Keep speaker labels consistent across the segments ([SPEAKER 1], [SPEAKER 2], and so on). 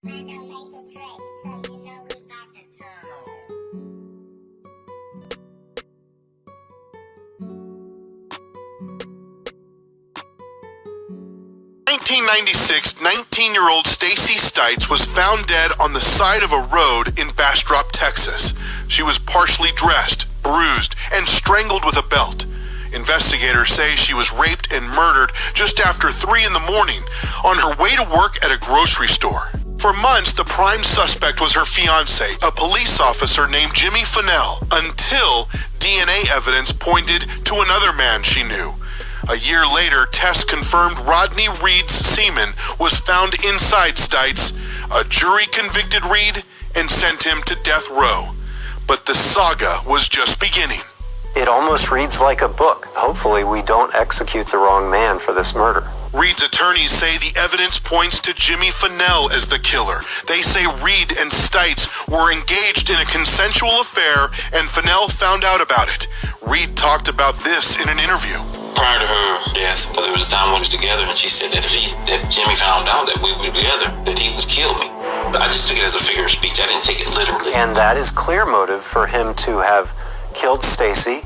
[SPEAKER 1] In 1996, 19-year-old Stacy Stites was found dead on the side of a road in Bastrop, Texas. She was partially dressed, bruised, and strangled with a belt. Investigators say she was raped and murdered just after 3 in the morning on her way to work at a grocery store. For months, the prime suspect was her fiancé, a police officer named Jimmy Fennell, until DNA evidence pointed to another man she knew. A year later, tests confirmed Rodney Reed's semen was found inside Stites. A jury convicted Reed and sent him to death row. But the saga was just beginning.
[SPEAKER 2] It almost reads like a book. Hopefully we don't execute the wrong man for this murder.
[SPEAKER 1] Reed's attorneys say the evidence points to Jimmy Fennell as the killer. They say Reed and Stites were engaged in a consensual affair and Fennell found out about it. Reed talked about this in an interview.
[SPEAKER 3] Prior to her death, there was a time when we was together, and she said that if Jimmy found out that we were together, that he would kill me. I just took it as a figure of speech. I didn't take it literally.
[SPEAKER 2] And that is clear motive for him to have killed Stacy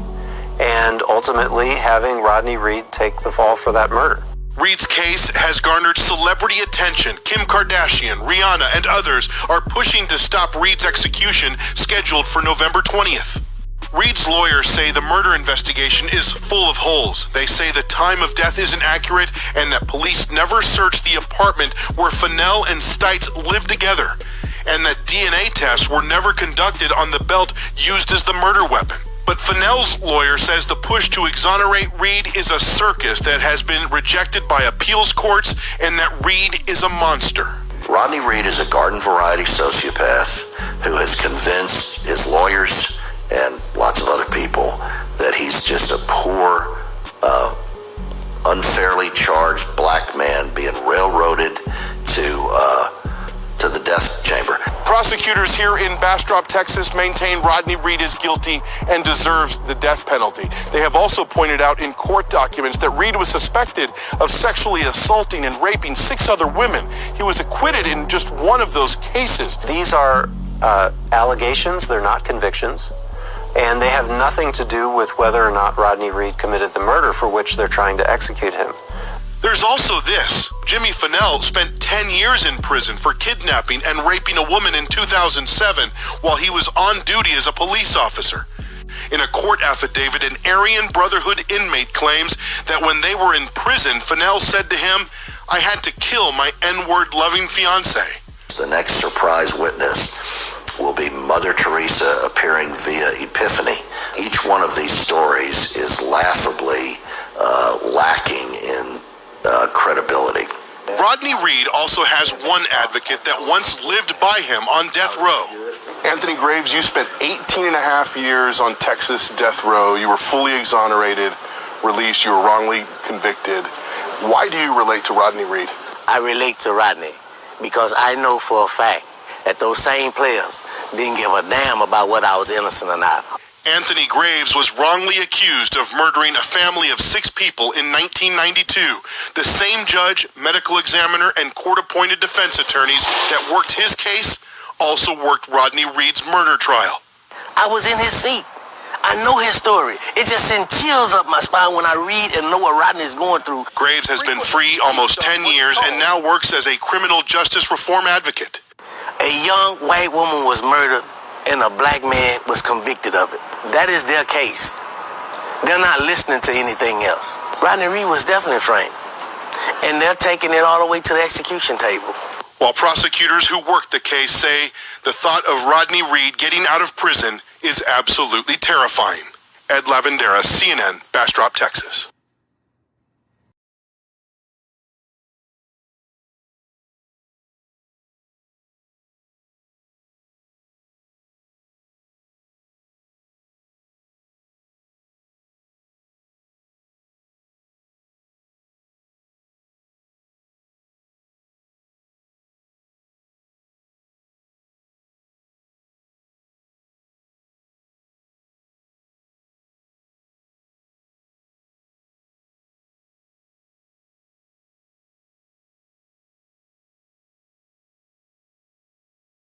[SPEAKER 2] and ultimately having Rodney Reed take the fall for that murder.
[SPEAKER 1] Reed's case has garnered celebrity attention. Kim Kardashian, Rihanna, and others are pushing to stop Reed's execution scheduled for November 20th. Reed's lawyers say the murder investigation is full of holes. They say the time of death isn't accurate and that police never searched the apartment where Fennell and Stites lived together, and that DNA tests were never conducted on the belt used as the murder weapon. But Fennell's lawyer says the push to exonerate Reed is a circus that has been rejected by appeals courts and that Reed is a monster.
[SPEAKER 4] Rodney Reed is a garden variety sociopath who has convinced his lawyers and lots of other people that he's just a poor, unfairly charged black man being railroaded to the death chamber.
[SPEAKER 1] Prosecutors here in Bastrop, Texas maintain Rodney Reed is guilty and deserves the death penalty. They have also pointed out in court documents that Reed was suspected of sexually assaulting and raping 6 other women. He was acquitted in just one of those cases.
[SPEAKER 2] These are allegations, they're not convictions. And they have nothing to do with whether or not Rodney Reed committed the murder for which they're trying to execute him.
[SPEAKER 1] There's also this. Jimmy Fennell spent 10 years in prison for kidnapping and raping a woman in 2007 while he was on duty as a police officer. In a court affidavit, an Aryan Brotherhood inmate claims that when they were in prison, Fennell said to him, "I had to kill my N-word loving fiancé."
[SPEAKER 4] The next surprise witness will be Mother Teresa appearing via Epiphany. Each one of these stories is laughably lacking in credibility.
[SPEAKER 1] Rodney Reed also has one advocate that once lived by him on death row. Anthony Graves, you spent 18 and a half years on Texas death row. You were fully exonerated, released, you were wrongly convicted. Why do you relate to Rodney Reed?
[SPEAKER 5] I relate to Rodney because I know for a fact that those same players didn't give a damn about whether I was innocent or not.
[SPEAKER 1] Anthony Graves was wrongly accused of murdering a family of 6 people in 1992. The same judge, medical examiner, and court-appointed defense attorneys that worked his case also worked Rodney Reed's murder trial.
[SPEAKER 5] I was in his seat. I know his story. It just sends chills up my spine when I read and know what Rodney is going through.
[SPEAKER 1] Graves has been free almost 10 years and now works as a criminal justice reform advocate.
[SPEAKER 5] A young white woman was murdered and a black man was convicted of it. That is their case. They're not listening to anything else. Rodney Reed was definitely framed, and they're taking it all the way to the execution table.
[SPEAKER 1] While prosecutors who worked the case say the thought of Rodney Reed getting out of prison is absolutely terrifying. Ed Lavandera, CNN, Bastrop, Texas.